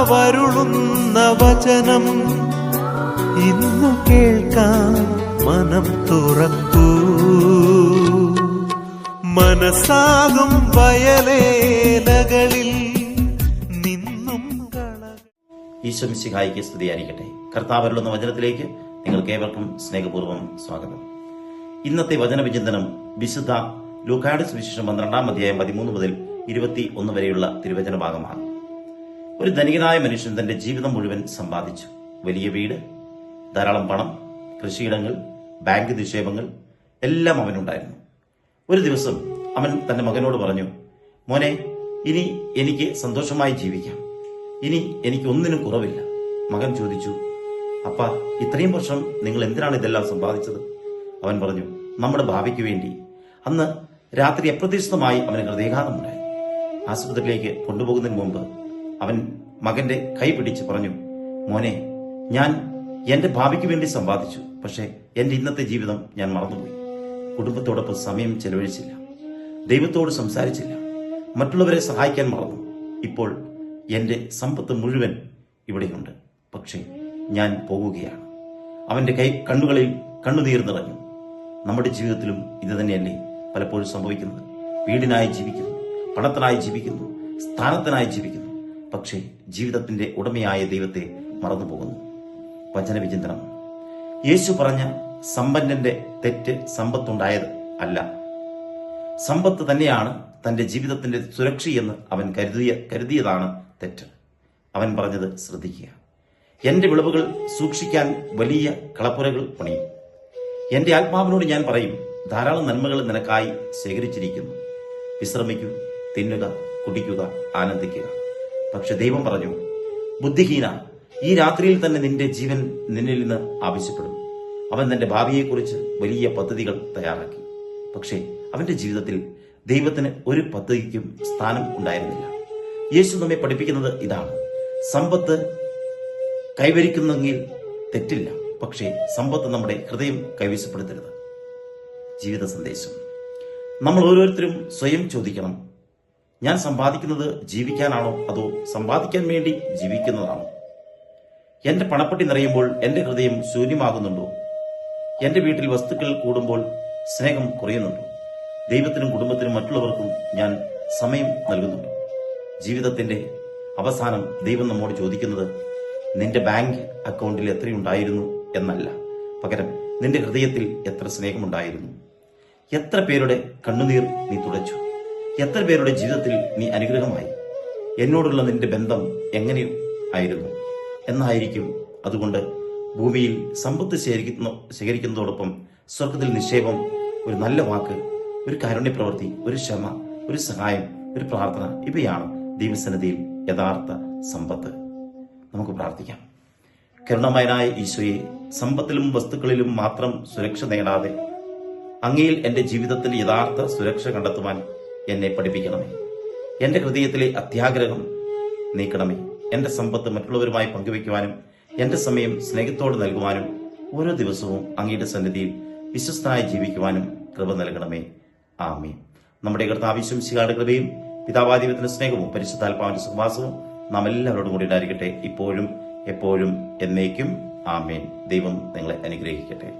കർത്താവരുളുന്ന വചനം ഇന്നു കേൾക്കാം മനം തുറക്കൂ. മനസ്സാകും വയലേലകളിൽ നിന്നും ഈശോ മിശിഹായിക്ക് സ്തുതിയായിരിക്കട്ടെ. കർത്താവരുളുന്ന വചനത്തിലേക്ക് നിങ്ങൾക്ക് ഏവർക്കും സ്നേഹപൂർവ്വം സ്വാഗതം. ഇന്നത്തെ വചനവിചിന്തനം വിശുദ്ധ ലൂക്കായുടെ സുവിശേഷം 12-ാം അധ്യായം 13 മുതൽ 21 വരെയുള്ള തിരുവചന ഭാഗമാണ്. ഒരു ധനികനായ മനുഷ്യൻ തന്റെ ജീവിതം മുഴുവൻ സമ്പാദിച്ചു. വലിയ വീട്, ധാരാളം പണം, കൃഷിയിടങ്ങൾ, ബാങ്ക് നിക്ഷേപങ്ങൾ എല്ലാം അവനുണ്ടായിരുന്നു. ഒരു ദിവസം അവൻ തന്റെ മകനോട് പറഞ്ഞു, മോനെ, ഇനി എനിക്ക് സന്തോഷമായി ജീവിക്കാം. ഇനി എനിക്ക് ഒന്നിനും കുറവില്ല. മകൻ ചോദിച്ചു, അപ്പാ, ഇത്രയും വർഷം നിങ്ങൾ എന്തിനാണ് ഇതെല്ലാം സമ്പാദിച്ചത്? അവൻ പറഞ്ഞു, നമ്മുടെ ഭാവിക്ക് വേണ്ടി. അന്ന് രാത്രി അപ്രതീക്ഷിതമായി അവന് ഹൃദയാഘാതമുണ്ടായി. ആശുപത്രിയിലേക്ക് കൊണ്ടുപോകുന്നതിന് മുമ്പ് അവൻ മകന്റെ കൈ പിടിച്ച് പറഞ്ഞു, മോനെ, ഞാൻ എന്റെ ഭാവിക്ക് വേണ്ടി സമ്പാദിച്ചു. പക്ഷെ എന്റെ ഇന്നത്തെ ജീവിതം ഞാൻ മറന്നുപോയി. കുടുംബത്തോടൊപ്പം സമയം ചെലവഴിച്ചില്ല, ദൈവത്തോട് സംസാരിച്ചില്ല, മറ്റുള്ളവരെ സഹായിക്കാൻ മറന്നു. ഇപ്പോൾ എന്റെ സമ്പത്ത് മുഴുവൻ ഇവിടെയുണ്ട്, പക്ഷേ ഞാൻ പോകുകയാണ്. അവന്റെ കണ്ണുകളിൽ കണ്ണുനീർ നിറഞ്ഞു. നമ്മുടെ ജീവിതത്തിലും ഇത് തന്നെയല്ലേ പലപ്പോഴും സംഭവിക്കുന്നത്? വീടിനായി ജീവിക്കുന്നു, പണത്തിനായി ജീവിക്കുന്നു, സ്ഥാനത്തിനായി ജീവിക്കുന്നു, പക്ഷേ ജീവിതത്തിന്റെ ഉടമയായ ദൈവത്തെ മറന്നുപോകുന്നു. വചനവിചിന്തനം: യേശു പറഞ്ഞ സമ്പന്നന്റെ തെറ്റ് സമ്പത്തുണ്ടായത് അല്ല, സമ്പത്ത് തന്നെയാണ് തന്റെ ജീവിതത്തിന്റെ സുരക്ഷയെന്ന് അവൻ കരുതിയതാണ് തെറ്റ്. അവൻ പറഞ്ഞത് ശ്രദ്ധിക്കുക: എന്റെ വിളവുകൾ സൂക്ഷിക്കാൻ വലിയ കളപ്പുരകൾ പണിയും. എന്റെ ആത്മാവിനോട് ഞാൻ പറയും, ധാരാളം നന്മകൾ നിനക്കായി ശേഖരിച്ചിരിക്കുന്നു. വിശ്രമിക്കൂ, തിന്നുക, കുടിക്കുക, ആനന്ദിക്കുക. പക്ഷെ ദൈവം പറഞ്ഞു, ബുദ്ധിഹീന, ഈ രാത്രിയിൽ തന്നെ നിന്റെ ജീവൻ നിന്നിൽ നിന്ന് ആവശ്യപ്പെടും. അവൻ തന്റെ ഭാവിയെക്കുറിച്ച് വലിയ പദ്ധതികൾ തയ്യാറാക്കി. പക്ഷേ അവന്റെ ജീവിതത്തിൽ ദൈവത്തിന് ഒരു പദ്ധതിക്കും സ്ഥാനം ഉണ്ടായിരുന്നില്ല. യേശു നമ്മെ പഠിപ്പിക്കുന്നത് ഇതാണ്: സമ്പത്ത് കൈവരിക്കുന്നെങ്കിൽ തെറ്റില്ല, പക്ഷേ സമ്പത്ത് നമ്മുടെ ഹൃദയം കൈവശപ്പെടുത്തരുത്. ജീവിത സന്ദേശം: നമ്മൾ ഓരോരുത്തരും സ്വയം ചോദിക്കണം, ഞാൻ സമ്പാദിക്കുന്നത് ജീവിക്കാനാണോ അതോ സമ്പാദിക്കാൻ വേണ്ടി ജീവിക്കുന്നതാണോ? എന്റെ പണപ്പെട്ടി നിറയുമ്പോൾ എന്റെ ഹൃദയം ശൂന്യമാകുന്നുണ്ടോ? എന്റെ വീട്ടിൽ വസ്തുക്കൾ കൂടുമ്പോൾ സ്നേഹം കുറയുന്നുണ്ടോ? ദൈവത്തിനും കുടുംബത്തിനും മറ്റുള്ളവർക്കും ഞാൻ സമയം നൽകുന്നുണ്ടോ? ജീവിതത്തിന്റെ അവസാനം ദൈവം നമ്മോട് ചോദിക്കുന്നത് നിന്റെ ബാങ്ക് അക്കൗണ്ടിൽ എത്രയുണ്ടായിരുന്നു എന്നല്ല, പകരം നിന്റെ ഹൃദയത്തിൽ എത്ര സ്നേഹമുണ്ടായിരുന്നു? എത്ര പേരുടെ കണ്ണുനീർ നീ തുടച്ചു? എത്ര പേരുടെ ജീവിതത്തിൽ നീ അനുഗ്രഹമായി? എന്നോടുള്ള നിന്റെ ബന്ധം എങ്ങനെ ആയിരുന്നു എന്നായിരിക്കും. അതുകൊണ്ട് ഭൂമിയിൽ സമ്പത്ത് ശേഖരിക്കുന്നതോടൊപ്പം സ്വർഗത്തിൽ നിക്ഷേപം, ഒരു നല്ല വാക്ക്, ഒരു കാരുണ്യപ്രവൃത്തി, ഒരു ക്ഷമ, ഒരു സഹായം, ഒരു പ്രാർത്ഥന, ഇവയാണ് ദൈവസന്നിധിയിൽ യഥാർത്ഥ സമ്പത്ത്. നമുക്ക് പ്രാർത്ഥിക്കാം. കരുണാമയനായ ഈശോയെ, സമ്പത്തിലും വസ്തുക്കളിലും മാത്രം സുരക്ഷ നേടാതെ അങ്ങയിൽ എന്റെ ജീവിതത്തിന്റെ യഥാർത്ഥ സുരക്ഷ കണ്ടെത്തുവാൻ എന്നെ പഠിപ്പിക്കണമേ. എന്റെ ഹൃദയത്തിലെ അത്യാഗ്രഹം നീക്കണമേ. എന്റെ സമ്പത്ത് മറ്റുള്ളവരുമായി പങ്കുവയ്ക്കുവാനും എന്റെ സമയം സ്നേഹത്തോട് നൽകുവാനും ഓരോ ദിവസവും അങ്ങയുടെ സന്നിധിയിൽ വിശ്വസ്തനായി ജീവിക്കുവാനും കൃപ നൽകണമേ. ആമേൻ. നമ്മുടെ കർത്താവ് യേശു മിശിഹായുടെ കൃപയും പിതാവായ ദൈവത്തിന്റെ സ്നേഹവും പരിശുദ്ധാത്മാവിന്റെ സഹവാസവും നാം എല്ലാവരോടും കൂടി ഉണ്ടായിരിക്കട്ടെ, ഇപ്പോഴും എപ്പോഴും എന്നേക്കും. ആമേൻ. ദൈവം നിങ്ങളെ അനുഗ്രഹിക്കട്ടെ.